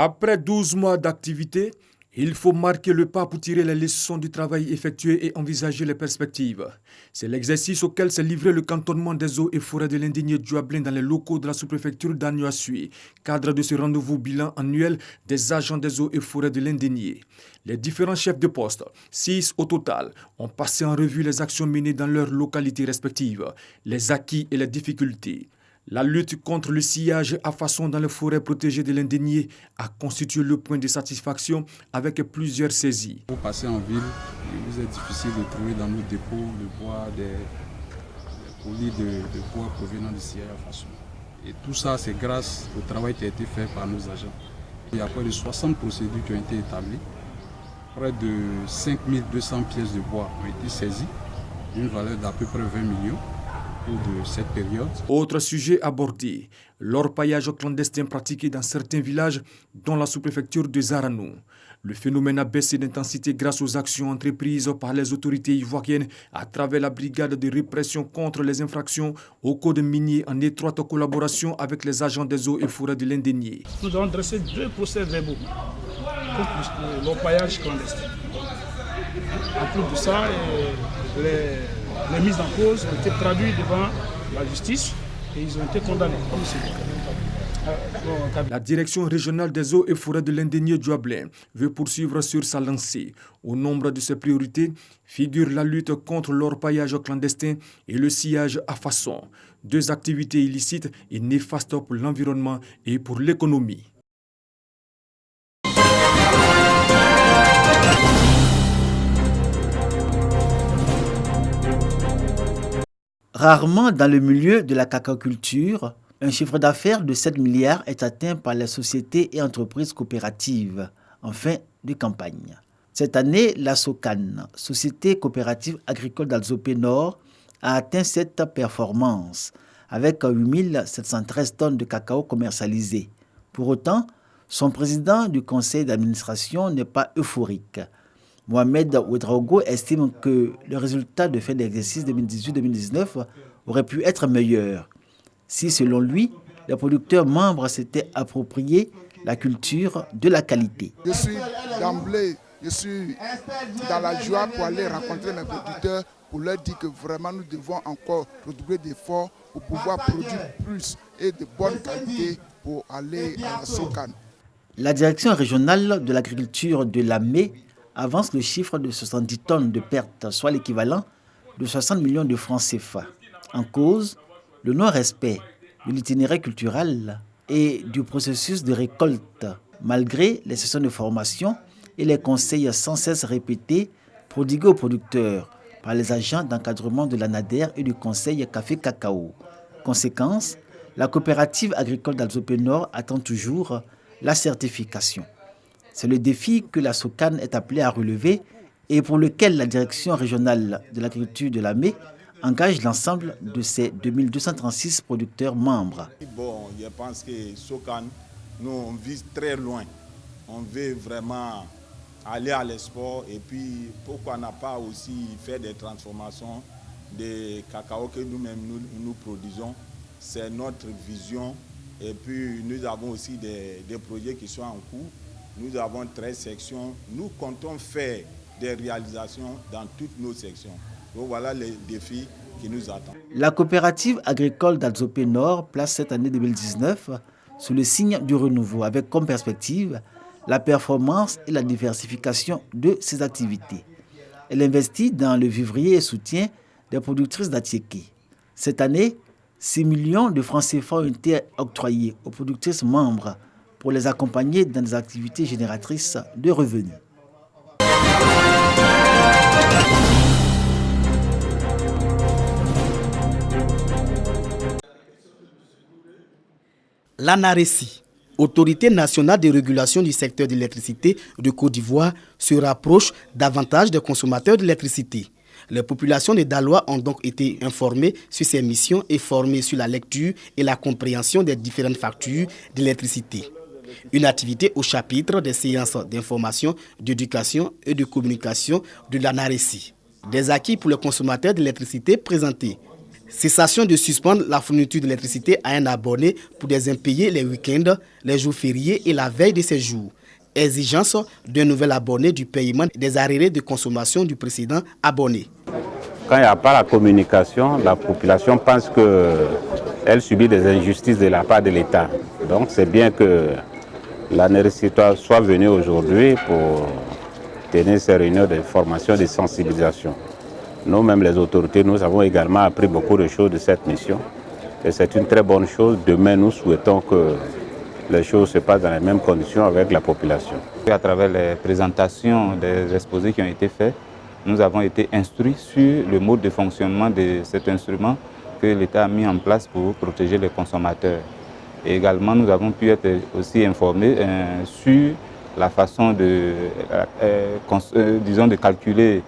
Après 12 mois d'activité, il faut marquer le pas pour tirer les leçons du travail effectué et envisager les perspectives. C'est l'exercice auquel s'est livré le cantonnement des eaux et forêts de l'Indigné Djuablin dans les locaux de la sous-préfecture d'Aniouasui, cadre de ce rendez-vous bilan annuel des agents des eaux et forêts de l'Indigné. Les différents chefs de poste, 6 au total, ont passé en revue les actions menées dans leurs localités respectives, les acquis et les difficultés. La lutte contre le sillage à façon dans les forêts protégées de l'Indigné a constitué le point de satisfaction avec plusieurs saisies. Pour passer en ville, il vous est difficile de trouver dans nos dépôts le bois, des colis de bois provenant du sillage à façon. Et tout ça, c'est grâce au travail qui a été fait par nos agents. Il y a près de 60 procédures qui ont été établies. Près de 5200 pièces de bois ont été saisies, d'une valeur d'à peu près 20 millions. De cette période. Autre sujet abordé, l'orpaillage clandestin pratiqué dans certains villages, dont la sous-préfecture de Zaranou. Le phénomène a baissé d'intensité grâce aux actions entreprises par les autorités ivoiriennes à travers la brigade de répression contre les infractions au code minier en étroite collaboration avec les agents des eaux et forêts de l'Indigné. Nous avons dressé 2 procès-verbaux contre l'orpaillage clandestin. En plus de ça, les mises en cause ont été traduites devant la justice et ils ont été condamnés. La direction régionale des eaux et forêts de l'Indigné Djuablin veut poursuivre sur sa lancée. Au nombre de ses priorités figure la lutte contre l'orpaillage clandestin et le sillage à façon. 2 activités illicites et néfastes pour l'environnement et pour l'économie. Rarement dans le milieu de la cacaoculture, un chiffre d'affaires de 7 milliards est atteint par les sociétés et entreprises coopératives en fin de campagne. Cette année, la SOCAN, Société coopérative agricole d'Alzopé Nord, a atteint cette performance avec 8 713 tonnes de cacao commercialisées. Pour autant, son président du conseil d'administration n'est pas euphorique. Mohamed Ouedraogo estime que le résultat de fin d'exercice 2018-2019 aurait pu être meilleur si, selon lui, les producteurs membres s'étaient appropriés la culture de la qualité. Je suis dans la joie pour aller rencontrer mes producteurs pour leur dire que vraiment nous devons encore redoubler d'efforts pour pouvoir produire plus et de bonne qualité pour aller à la SOCAN. La direction régionale de l'agriculture de l'AME avance le chiffre de 70 tonnes de pertes, soit l'équivalent de 60 millions de francs CFA. En cause, le non-respect de l'itinéraire culturel et du processus de récolte, malgré les sessions de formation et les conseils sans cesse répétés prodigués aux producteurs par les agents d'encadrement de l'ANADER et du conseil Café Cacao. Conséquence, la coopérative agricole d'Alzopé Nord attend toujours la certification. C'est le défi que la SOCAN est appelée à relever et pour lequel la direction régionale de l'agriculture de l'AME engage l'ensemble de ses 2236 producteurs membres. Bon, je pense que SOCAN, nous on vise très loin. On veut vraiment aller à l'export et puis pourquoi n'a pas aussi faire des transformations des cacao que nous-mêmes nous produisons. C'est notre vision et puis nous avons aussi des projets qui sont en cours. Nous avons 13 sections. Nous comptons faire des réalisations dans toutes nos sections. Donc voilà les défis qui nous attendent. La coopérative agricole d'Alzopé Nord place cette année 2019 sous le signe du renouveau avec comme perspective la performance et la diversification de ses activités. Elle investit dans le vivrier et soutient des productrices d'Atiéké. Cette année, 6 millions de francs CFA ont été octroyés aux productrices membres pour les accompagner dans des activités génératrices de revenus. L'ANARESI, Autorité nationale de régulation du secteur de l'électricité de Côte d'Ivoire, se rapproche davantage des consommateurs d'électricité. Les populations de Daloa ont donc été informées sur ces missions et formées sur la lecture et la compréhension des différentes factures d'électricité. Une activité au chapitre des séances d'information, d'éducation et de communication de l'ANARESI. Des acquis pour les consommateurs d'électricité présentés. Cessation de suspendre la fourniture d'électricité à un abonné pour des impayés les week-ends, les jours fériés et la veille de ces jours. Exigence d'un nouvel abonné du paiement des arriérés de consommation du précédent abonné. Quand il n'y a pas la communication, la population pense qu'elle subit des injustices de la part de l'État. Donc c'est bien que l'ANERSI soit venu aujourd'hui pour tenir ces réunions de formation et de sensibilisation. Nous-mêmes, les autorités, nous avons également appris beaucoup de choses de cette mission. Et c'est une très bonne chose. Demain, nous souhaitons que les choses se passent dans les mêmes conditions avec la population. À travers les présentations des exposés qui ont été faits, nous avons été instruits sur le mode de fonctionnement de cet instrument que l'État a mis en place pour protéger les consommateurs. Et également, nous avons pu être aussi informés sur la façon de calculer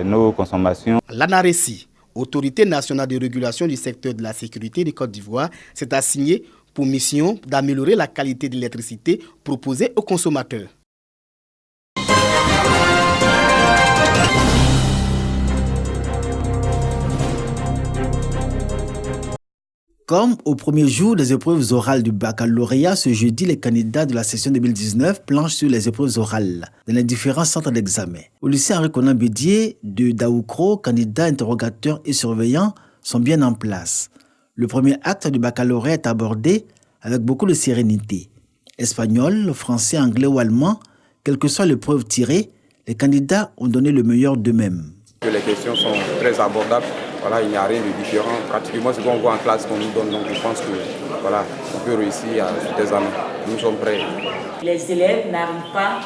nos consommations. L'ANARESI, Autorité nationale de régulation du secteur de la sécurité de Côte d'Ivoire, s'est assignée pour mission d'améliorer la qualité de l'électricité proposée aux consommateurs. Comme au premier jour des épreuves orales du baccalauréat, ce jeudi, les candidats de la session 2019 planchent sur les épreuves orales dans les différents centres d'examen. Au lycée Henri Konan Bédié de Daoukro, candidats, interrogateurs et surveillants sont bien en place. Le premier acte du baccalauréat est abordé avec beaucoup de sérénité. Espagnol, français, anglais ou allemand, quelle que soit l'épreuve tirée, les candidats ont donné le meilleur d'eux-mêmes. Les questions sont très abordables. Voilà, il n'y a rien de différent. Pratiquement ce qu'on voit en classe qu'on nous donne, donc je pense que voilà, on peut réussir à cet examen. Nous sommes prêts. Les élèves n'arrivent pas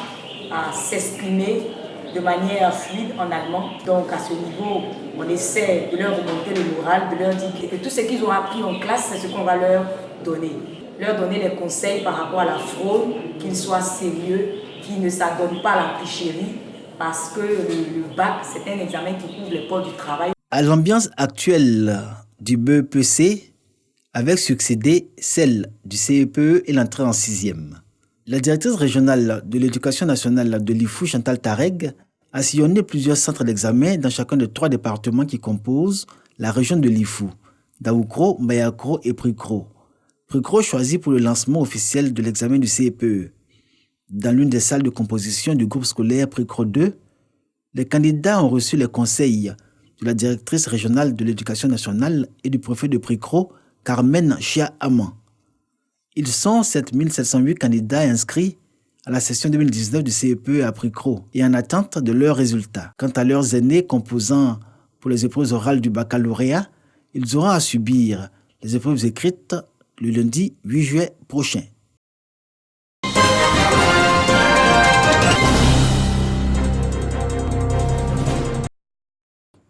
à s'exprimer de manière fluide en allemand. Donc à ce niveau, on essaie de leur remonter le moral, de leur dire que tout ce qu'ils ont appris en classe, c'est ce qu'on va leur donner. Leur donner les conseils par rapport à la fraude, qu'ils soient sérieux, qu'ils ne s'adonnent pas à la tricherie, parce que le bac, c'est un examen qui couvre les pôles du travail. À l'ambiance actuelle du BEPC, avec succédé celle du CEPE et l'entrée en 6e. La directrice régionale de l'éducation nationale de l'IFU, Chantal Tareg, a sillonné plusieurs centres d'examen dans chacun des 3 départements qui composent la région de l'IFU, Daoukro, Mayakro et Prikro. Prikro choisi pour le lancement officiel de l'examen du CEPE. Dans l'une des salles de composition du groupe scolaire Prikro 2, les candidats ont reçu les conseils de la directrice régionale de l'éducation nationale et du préfet de Prikro, Carmen Chia Aman. Ils sont 7708 candidats inscrits à la session 2019 du CEPE à Prikro et en attente de leurs résultats. Quant à leurs aînés composant pour les épreuves orales du baccalauréat, ils auront à subir les épreuves écrites le lundi 8 juillet prochain.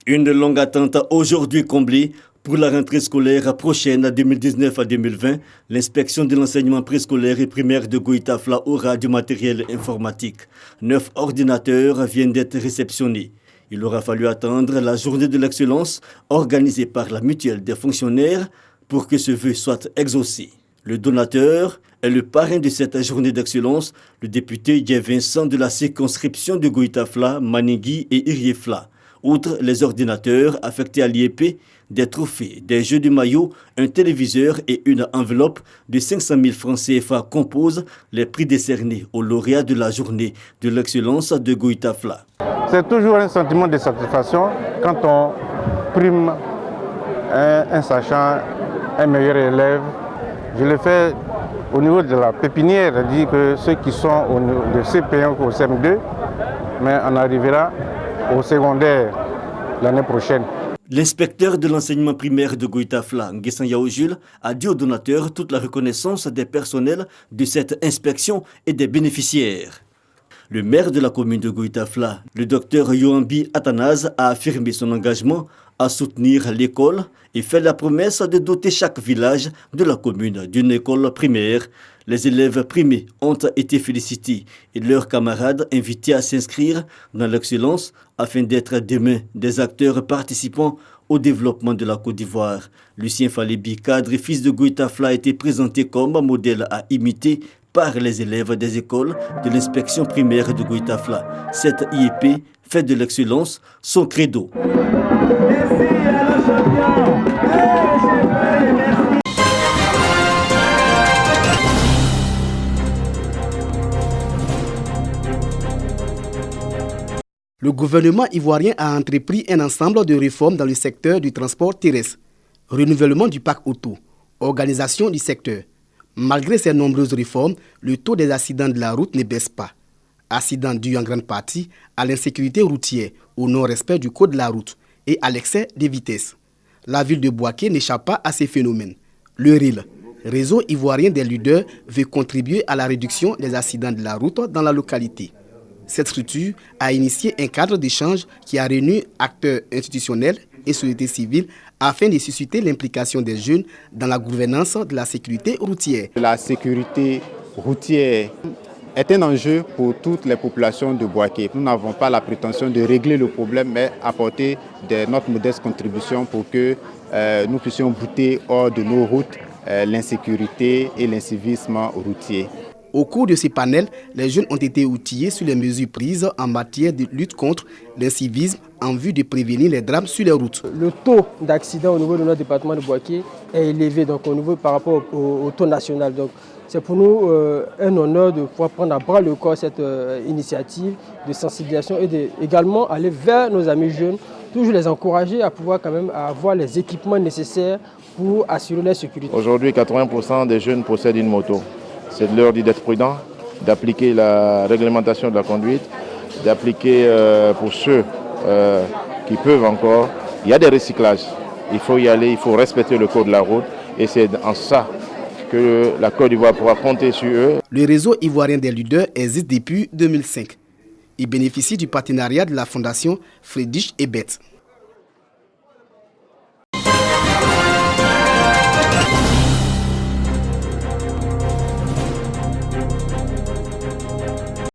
Une longue attente aujourd'hui comblée pour la rentrée scolaire prochaine 2019 à 2020. L'inspection de l'enseignement préscolaire et primaire de Goïtafla aura du matériel informatique. 9 ordinateurs viennent d'être réceptionnés. Il aura fallu attendre la journée de l'excellence organisée par la mutuelle des fonctionnaires pour que ce vœu soit exaucé. Le donateur est le parrain de cette journée d'excellence, le député Guy Vincent de la circonscription de Goïtafla, Maningui et Iriefla. Outre les ordinateurs affectés à l'IEP, des trophées, des jeux de maillot, un téléviseur et une enveloppe de 500 000 francs CFA composent les prix décernés aux lauréats de la journée de l'excellence de Goïtafla. C'est toujours un sentiment de satisfaction quand on prime un sachant, un meilleur élève. Je le fais au niveau de la pépinière, c'est-à-dire que ceux qui sont au niveau de CP1 ou CM2, mais on arrivera au secondaire l'année prochaine. L'inspecteur de l'enseignement primaire de Goïtafla, Nguessan Yaojul, a dit aux donateurs toute la reconnaissance des personnels de cette inspection et des bénéficiaires. Le maire de la commune de Goïtafla, le docteur Yoambi Athanase, a affirmé son engagement à soutenir l'école et fait la promesse de doter chaque village de la commune d'une école primaire. Les élèves primés ont été félicités et leurs camarades invités à s'inscrire dans l'excellence afin d'être demain des acteurs participants au développement de la Côte d'Ivoire. Lucien Falebi, cadre et fils de Goïtafla, a été présenté comme modèle à imiter par les élèves des écoles de l'inspection primaire de Goïtafla. Cette IEP fait de l'excellence son credo. Le gouvernement ivoirien a entrepris un ensemble de réformes dans le secteur du transport terrestre, renouvellement du parc auto, organisation du secteur. Malgré ces nombreuses réformes, le taux des accidents de la route ne baisse pas. Accidents dus en grande partie à l'insécurité routière, au non-respect du code de la route et à l'excès de vitesse. La ville de Bouaké n'échappe pas à ces phénomènes. Le RIL, Réseau ivoirien des leaders, veut contribuer à la réduction des accidents de la route dans la localité. Cette structure a initié un cadre d'échange qui a réuni acteurs institutionnels et société civile afin de susciter l'implication des jeunes dans la gouvernance de la sécurité routière. La sécurité routière est un enjeu pour toutes les populations de Bouaké. Nous n'avons pas la prétention de régler le problème, mais apporter notre modeste contribution pour que nous puissions bouter hors de nos routes l'insécurité et l'incivisme routier. Au cours de ces panels, les jeunes ont été outillés sur les mesures prises en matière de lutte contre l'incivisme en vue de prévenir les drames sur les routes. Le taux d'accident au niveau de notre département de Bouaké est élevé donc, au niveau par rapport au taux national. Donc, c'est pour nous un honneur de pouvoir prendre à bras le corps cette initiative de sensibilisation et également aller vers nos amis jeunes, toujours les encourager à pouvoir quand même avoir les équipements nécessaires pour assurer leur sécurité. Aujourd'hui, 80% des jeunes possèdent une moto. C'est de leur dire d'être prudent, d'appliquer la réglementation de la conduite, d'appliquer pour ceux qui peuvent encore. Il y a des recyclages, il faut y aller, il faut respecter le code de la route et c'est en ça que la Côte d'Ivoire pourra compter sur eux. Le réseau ivoirien des leaders existe depuis 2005. Il bénéficie du partenariat de la fondation Friedrich Ebert.